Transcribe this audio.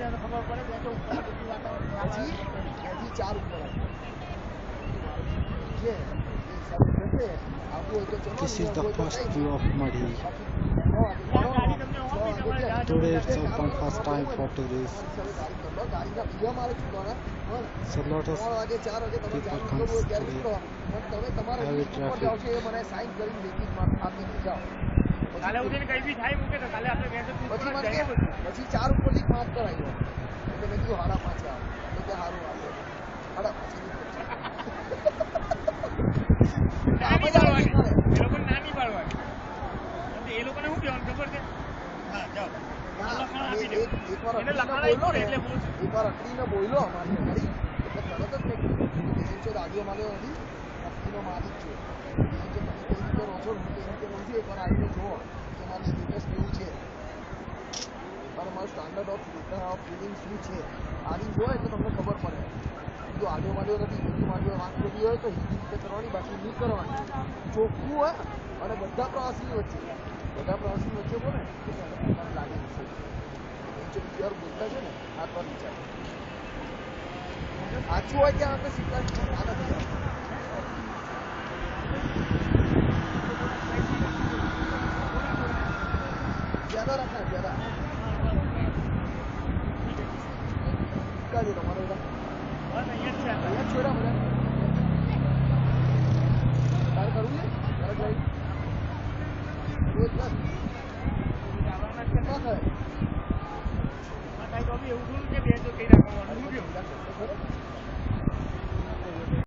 This is the first view of Madhi. Today it's open first time for tourists. So lot of people comes today. Heavy traffic. Standard of filling શું છે આની જોયે એટલે તમને ખબર પડે જો આડિયો માડિયો નથી હિન્દી માડિયો વાત કરવી હોય તો હિન્દી રીતે કરવાની બાકી નહીં કરવાની ચોખ્ખું હોય અને બધા પ્રવાસીની વચ્ચે બોલે તો લાગે છે પ્યોર બોલતા છે ને આ તો વિચાર સાચું હોય ત્યાં આપણે શીખવા આ નથી જ્યાદા રાખના જ્યાદા તમારે छोड़ा